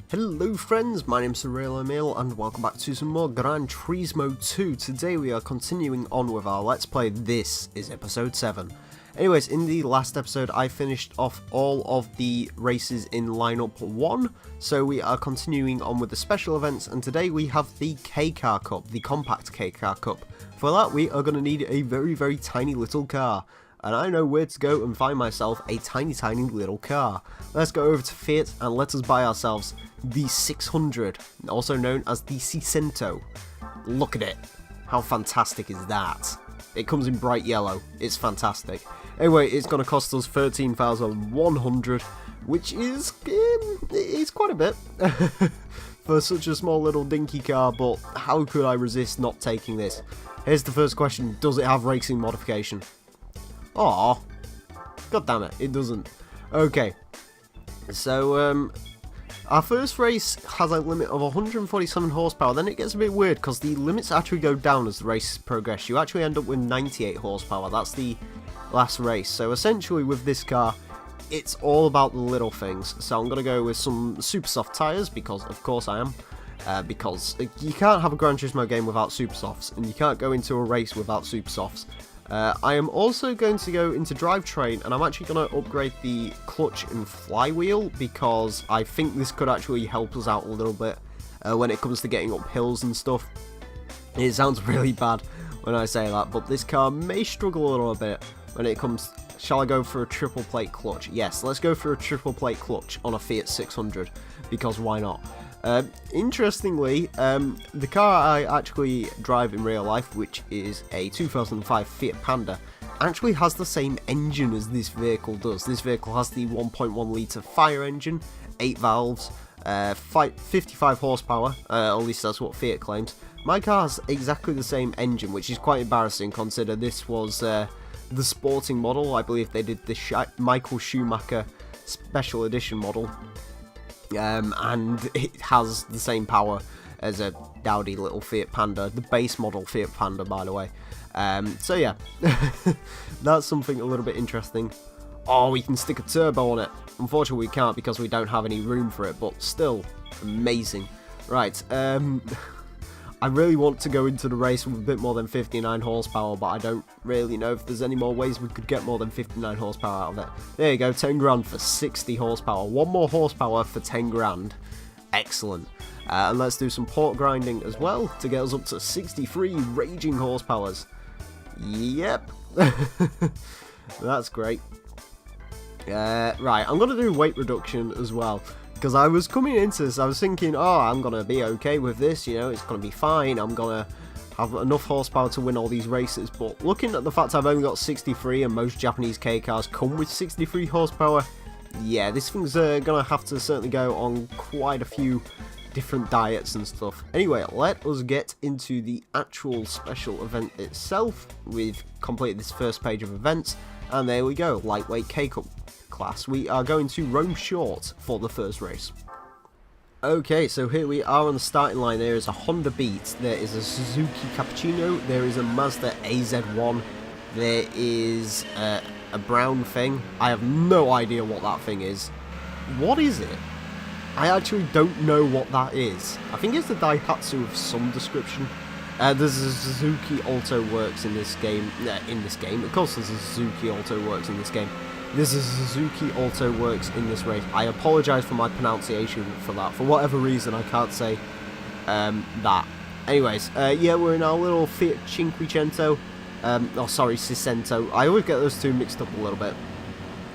Hello friends, my name's Emile and welcome back to some more Gran Turismo 2. Today we are continuing on with our Let's Play. This is episode 7. Anyways, in the last episode I finished off all of the races in lineup 1, so we are continuing on with the special events, and today we have the K-Car Cup, the Compact K-Car Cup. For that we are going to need a very tiny little car. And I know where to go and find myself a tiny little car. Let's go over to Fiat and let us buy ourselves the 600, also known as the Cento. Look at it. How fantastic is that? It comes in bright yellow. It's fantastic. Anyway, it's going to cost us 13,100, which is it's quite a bit for such a small little dinky car, but how could I resist not taking this? Here's the first question. Does it have racing modification? Aw, god damn it, it doesn't. Okay, so our first race has a limit of 147 horsepower. Then it gets a bit weird because the limits actually go down as the race progress. You actually end up with 98 horsepower. That's the last race. So essentially with this car, it's all about the little things. So I'm going to go with some super soft tyres because of course I am. Because you can't have a Gran Turismo game without super softs, and you can't go into a race without super softs. I am also going to go into drivetrain, and I'm actually going to upgrade the clutch and flywheel because I think this could actually help us out a little bit when it comes to getting up hills and stuff. It sounds really bad when I say that, but this car may struggle a little bit when it comes. Shall I go for a triple plate clutch? Yes, let's go for a triple plate clutch on a Fiat 600 because why not? Interestingly, the car I actually drive in real life, which is a 2005 Fiat Panda, actually has the same engine as this vehicle does. This vehicle has the 1.1 litre fire engine, 8 valves, 55 horsepower, at least that's what Fiat claims. My car has exactly the same engine, which is quite embarrassing considering this was the sporting model. I believe they did the Michael Schumacher special edition model. And it has the same power as a dowdy little Fiat Panda, the base model Fiat Panda, by the way. So yeah, that's something a little bit interesting. Oh, we can stick a turbo on it. Unfortunately we can't because we don't have any room for it, but still, amazing. Right, I really want to go into the race with a bit more than 59 horsepower, but I don't really know if there's any more ways we could get more than 59 horsepower out of it. There you go, 10 grand for 60 horsepower. One more horsepower for 10 grand. Excellent. And let's do some port grinding as well to get us up to 63 raging horsepowers. Yep. That's great. Right, I'm going to do weight reduction as well. Because I was coming into this, I was thinking, oh, I'm going to be okay with this, you know, it's going to be fine, I'm going to have enough horsepower to win all these races, but looking at the fact I've only got 63 and most Japanese K cars come with 63 horsepower, yeah, this thing's going to have to certainly go on quite a few different diets and stuff. Anyway, let us get into the actual special event itself. We've completed this first page of events, and there we go, lightweight K-Cup class. We are going to Rome Short for the first race. Okay, so here we are on the starting line. There is a Honda Beat, there is a Suzuki Cappuccino, there is a Mazda AZ1, there is a brown thing. I have no idea what that thing is. What is it? I actually don't know what that is. I think it's the Daihatsu of some description. There's a Suzuki Auto Works in this game. Of course there's a Suzuki Auto Works in this game. There's a Suzuki Auto Works in this race. I apologise for my pronunciation for that. For whatever reason, I can't say that. Anyways, yeah, we're in our little Fiat Cinquecento. Oh, sorry, Cento. I always get those two mixed up a little bit.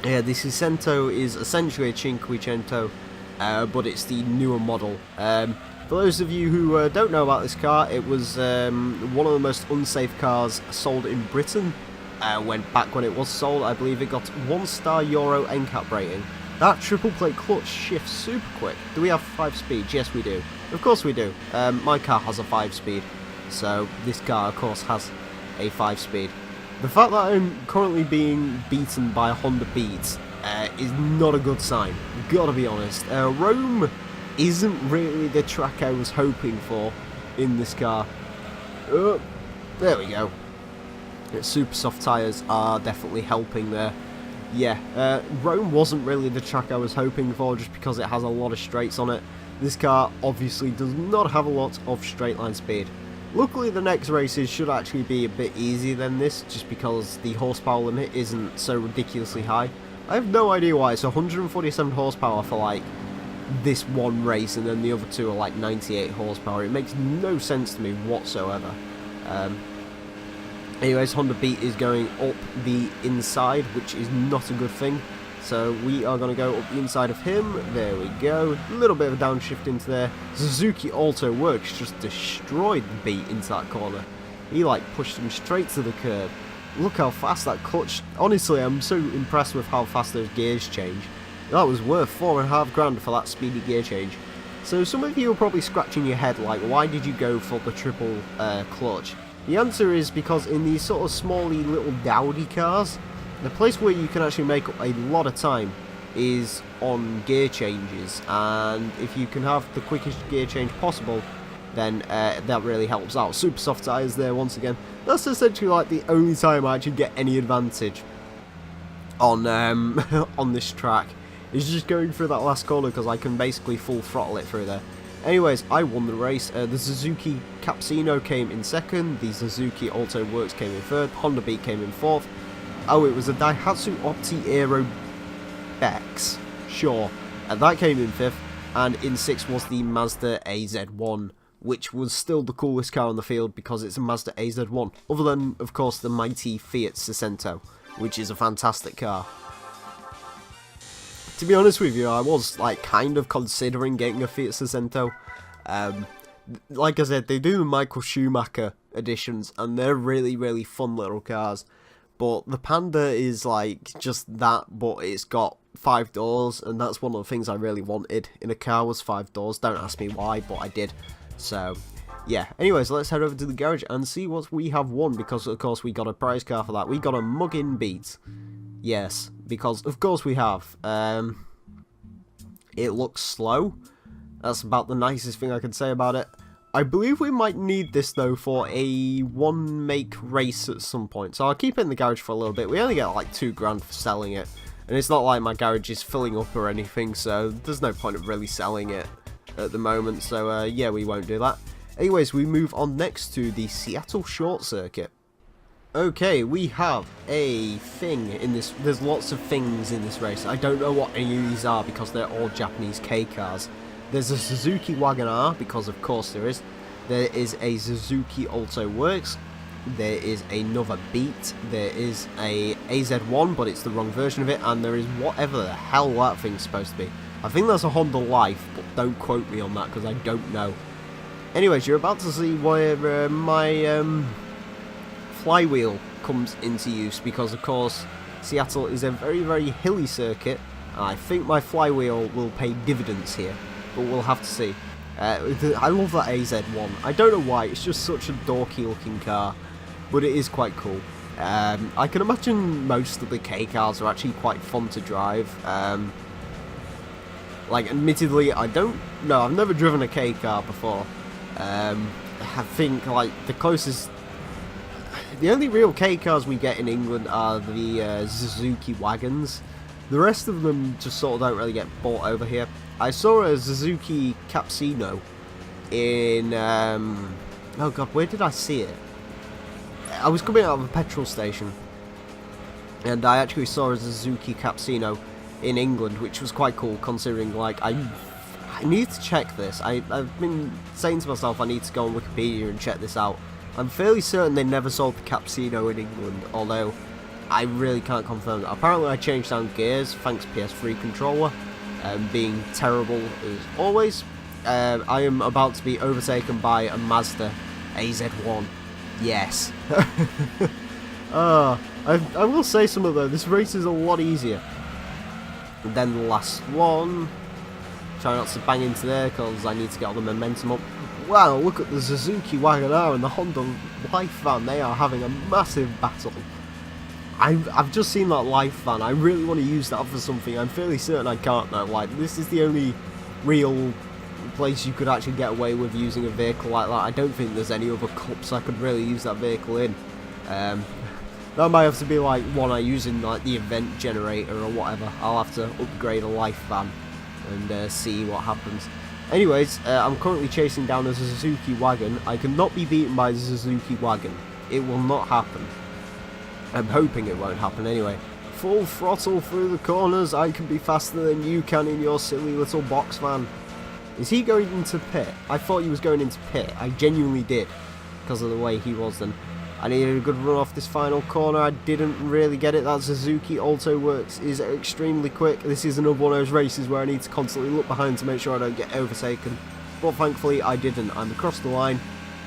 Yeah, the Cento is essentially a Cinquecento, but it's the newer model. For those of you who don't know about this car, it was one of the most unsafe cars sold in Britain. Back when it was sold, I believe it got 1-star Euro NCAP rating. That triple plate clutch shifts super quick. Do we have 5 speeds? Yes, we do. Of course we do. My car has a 5-speed, so this car, of course, has a 5-speed. The fact that I'm currently being beaten by a Honda Beat is not a good sign. Gotta be honest. Rome isn't really the track I was hoping for in this car. There we go. Super soft tyres are definitely helping there. Yeah, Rome wasn't really the track I was hoping for just because it has a lot of straights on it. This car obviously does not have a lot of straight line speed. Luckily the next races should actually be a bit easier than this, just because the horsepower limit isn't so ridiculously high. I have no idea why it's 147 horsepower for like this one race, and then the other two are like 98 horsepower. It makes no sense to me whatsoever. Anyways, Honda Beat is going up the inside, which is not a good thing. So we are going to go up the inside of him. There we go. A little bit of a downshift into there. Suzuki Auto Works just destroyed the Beat into that corner. He like pushed him straight to the curb. Look how fast that clutch. Honestly, I'm so impressed with how fast those gears change. That was worth $4.5 grand for that speedy gear change. So some of you are probably scratching your head like, why did you go for the triple clutch? The answer is because in these sort of smally little dowdy cars, the place where you can actually make up a lot of time is on gear changes, and if you can have the quickest gear change possible, then that really helps out. Super soft tyres there once again. That's essentially like the only time I actually get any advantage on on this track. Is just going through that last corner because I can basically full throttle it through there. Anyways, I won the race. The Suzuki Capsino came in second, the Suzuki Auto Works came in third, Honda Beat came in fourth. Oh, it was a Daihatsu Opti Aero Bex, sure, and that came in fifth, and in sixth was the Mazda AZ1, which was still the coolest car on the field because it's a Mazda AZ1, other than, of course, the mighty Fiat Seicento, which is a fantastic car. To be honest with you, I was like kind of considering getting a Fiat Seicento. Like I said, they do the Michael Schumacher editions, and they're really fun little cars. But the Panda is like just that, but it's got 5 doors, and that's one of the things I really wanted in a car was 5 doors. Don't ask me why, but I did. So yeah. Anyways, let's head over to the garage and see what we have won, because of course we got a prize car for that. We got a Muggin Beat. Yes, because of course we have. It looks slow. That's about the nicest thing I can say about it. I believe we might need this though for a one-make race at some point. So I'll keep it in the garage for a little bit. We only get like $2 grand for selling it. And it's not like my garage is filling up or anything, so there's no point of really selling it at the moment. So yeah, we won't do that. Anyways, we move on next to the Seattle Short Circuit. Okay, we have a thing in this. There's lots of things in this race. I don't know what any of these are because they're all Japanese K cars. There's a Suzuki Wagon R, because of course there is. There is a Suzuki Auto Works. There is another Beat. There is a AZ1, but it's the wrong version of it. And there is whatever the hell that thing's supposed to be. I think that's a Honda Life, but don't quote me on that because I don't know. Anyways, you're about to see where my flywheel comes into use, because of course Seattle is a very hilly circuit, and I think my flywheel will pay dividends here, but we'll have to see. I love that AZ1. I don't know why, it's just such a dorky looking car, but it is quite cool. I can imagine most of the K cars are actually quite fun to drive. Like, admittedly, I don't know, I've never driven a K car before. I think like the only real K cars we get in England are the Suzuki wagons. The rest of them just sort of don't really get bought over here. I saw a Suzuki Capsino in, oh god, where did I see it? I was coming out of a petrol station, and I actually saw a Suzuki Capsino in England, which was quite cool, considering, like, I need to check this. I've been saying to myself I need to go on Wikipedia and check this out. I'm fairly certain they never sold the Capsino in England, although I really can't confirm that. Apparently I changed down gears, thanks PS3 controller, being terrible as always. I am about to be overtaken by a Mazda AZ1. Yes. I will say something though, this race is a lot easier than the last one. Try not to bang into there because I need to get all the momentum up. Wow, look at the Suzuki Wagon R and the Honda Life van. They are having a massive battle. I've just seen that Life van. I really want to use that for something. I'm fairly certain I can't though. Like, this is the only real place you could actually get away with using a vehicle like that. I don't think there's any other cups I could really use that vehicle in. That might have to be like one I use in like the event generator or whatever. I'll have to upgrade a Life van and see what happens. Anyways, I'm currently chasing down a Suzuki wagon. I cannot be beaten by the Suzuki wagon. It will not happen. I'm hoping it won't happen anyway. Full throttle through the corners. I can be faster than you can in your silly little box van. Is he going into pit? I thought he was going into pit. I genuinely did. Because of the way he was then. I needed a good run off this final corner. I didn't really get it. That Suzuki Alto works is extremely quick. This is another one of those races where I need to constantly look behind to make sure I don't get overtaken. But thankfully I didn't. I'm across the line.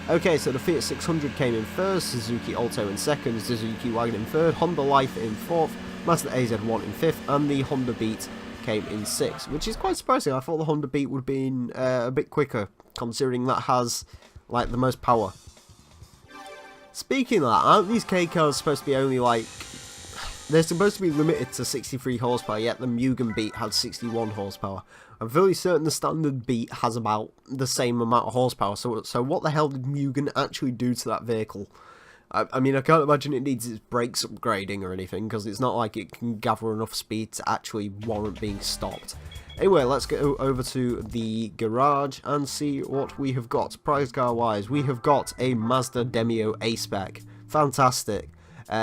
Okay, so the Fiat 600 came in first, Suzuki Alto in second, Suzuki Wagon in third, Honda Life in fourth, Mazda AZ1 in fifth, and the Honda Beat came in sixth, which is quite surprising. I thought the Honda Beat would be a bit quicker, considering that has like the most power. Speaking of that, aren't these K cars supposed to be only like... They're supposed to be limited to 63 horsepower, yet the Mugen Beat had 61 horsepower. I'm fairly certain the standard Beat has about the same amount of horsepower, so what the hell did Mugen actually do to that vehicle? I mean, I can't imagine it needs its brakes upgrading or anything, because it's not like it can gather enough speed to actually warrant being stopped. Anyway, let's go over to the garage and see what we have got. Prize car wise, we have got a Mazda Demio A-Spec. Fantastic.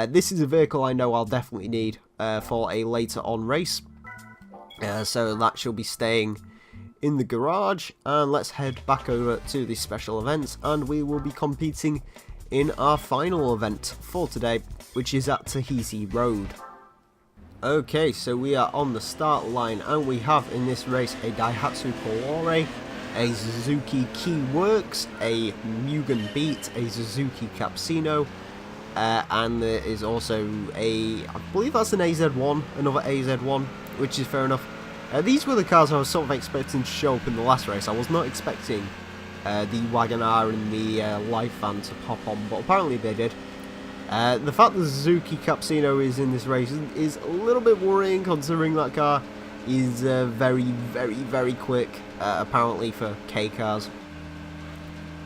This is a vehicle I know I'll definitely need for a later on race. So that shall be staying in the garage. And let's head back over to the special events. And we will be competing in our final event for today, which is at Tahiti Road. Okay, so we are on the start line, and we have in this race a Daihatsu Polore, a Suzuki Key Works, a Mugen Beat, a Suzuki Capsino, and there is also I believe that's an AZ1, another AZ1, which is fair enough. These were the cars I was sort of expecting to show up in the last race. I was not expecting the Wagoner and the Life Van to pop on, but apparently they did. The fact that the Suzuki Capsino is in this race is a little bit worrying, considering that car is very, very, very quick, apparently for K cars.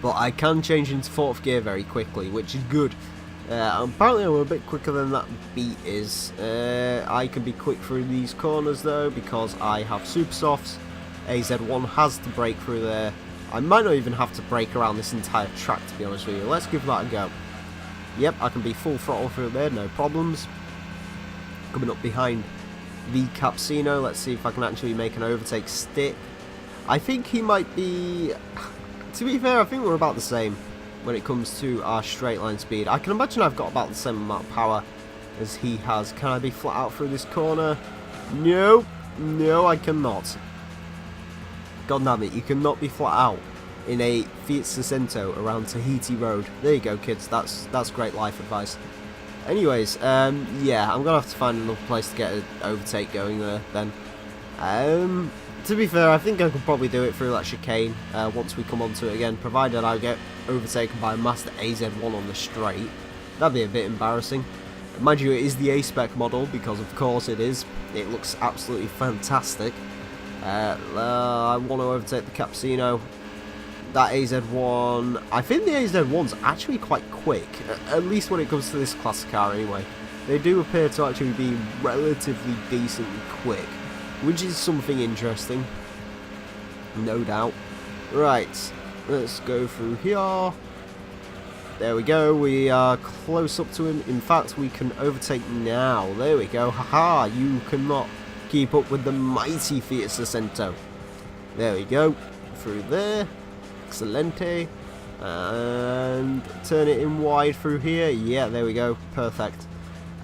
But I can change into 4th gear very quickly, which is good. Apparently I'm a bit quicker than that Beat is. I can be quick through these corners though, because I have super softs. AZ1 has to brake through there. I might not even have to brake around this entire track, to be honest with you. Let's give that a go. Yep, I can be full throttle through there, no problems. Coming up behind the Capsino, let's see if I can actually make an overtake stick. I think he might be... To be fair, I think we're about the same when it comes to our straight line speed. I can imagine I've got about the same amount of power as he has. Can I be flat out through this corner? No, no I cannot. God damn it, you cannot be flat out in a Fiat 600 around Tahiti Road. There you go, kids. That's great life advice. Anyways, yeah, I'm gonna have to find another place to get an overtake going there then. To be fair, I think I could probably do it through that chicane once we come onto it again, provided I get overtaken by a Mazda AZ1 on the straight. That'd be a bit embarrassing. Mind you, it is the A-Spec model, because of course it is. It looks absolutely fantastic. I want to overtake the Capsino. That AZ1, I think the AZ1's actually quite quick, at least when it comes to this class car anyway. They do appear to actually be relatively decently quick, which is something interesting, no doubt. Right, let's go through here. There we go, we are close up to him. In fact, we can overtake now. There we go, haha, you cannot keep up with the mighty Fiat 600. There we go, through there. Excelente, and turn it in wide through here. Yeah, there we go, perfect.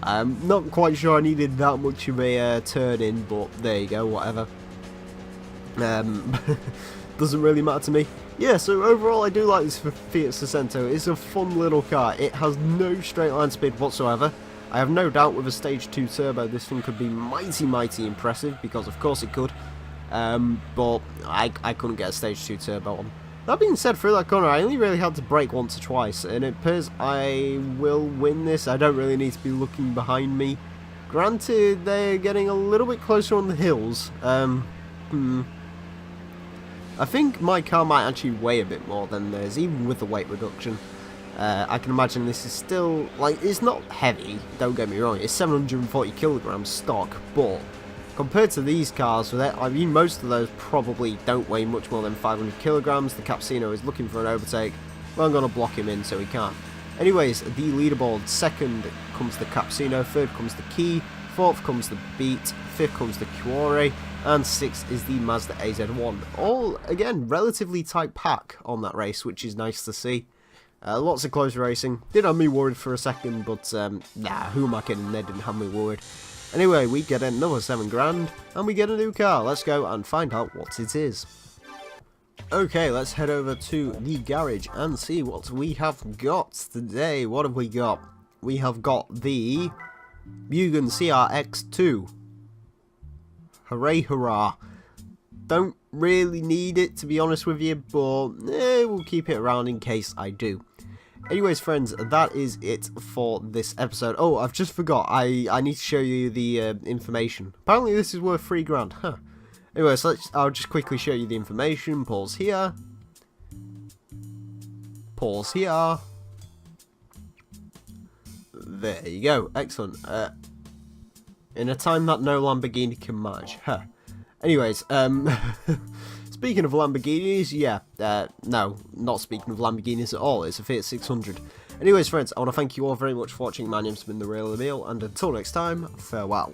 I'm not quite sure I needed that much of a turn in, but there you go, whatever. Doesn't really matter to me. Yeah, so overall I do like this Fiat 600. It's a fun little car. It has no straight line speed whatsoever. I have no doubt with a stage 2 turbo this thing could be mighty impressive, because of course it could. But I couldn't get a stage 2 turbo on. That being said, through that corner I only really had to brake once or twice, and it appears I will win this. I don't really need to be looking behind me. Granted, they're getting a little bit closer on the hills. I think my car might actually weigh a bit more than theirs, even with the weight reduction. I can imagine this is still, like, it's not heavy, don't get me wrong, it's 740 kilograms stock, but Compared to these cars, I mean, most of those probably don't weigh much more than 500 kilograms. The Capsino is looking for an overtake. Well, I'm going to block him in so he can't. Anyways, the leaderboard, second comes the Capsino, third comes the Key, fourth comes the Beat, fifth comes the Cuore, and sixth is the Mazda AZ1. All, again, relatively tight pack on that race, which is nice to see. Lots of close racing. Did have me worried for a second, but nah, who am I kidding? They didn't have me worried. Anyway, we get another 7 grand, and we get a new car. Let's go and find out what it is. Okay, let's head over to the garage and see what we have got today. What have we got? We have got the Mugen CRX2. Hooray, hurrah. Don't really need it, to be honest with you, but we'll keep it around in case I do. Anyways, friends, that is it for this episode. Oh, I've just forgot. I need to show you the information. Apparently, this is worth 3 grand. Huh. Anyways, I'll just quickly show you the information. Pause here. Pause here. There you go. Excellent. In a time that no Lamborghini can match. Huh. Anyways, speaking of Lamborghinis, yeah, no, not speaking of Lamborghinis at all, it's a Fiat 600. Anyways, friends, I want to thank you all very much for watching. My name's been The Real Emile, and until next time, farewell.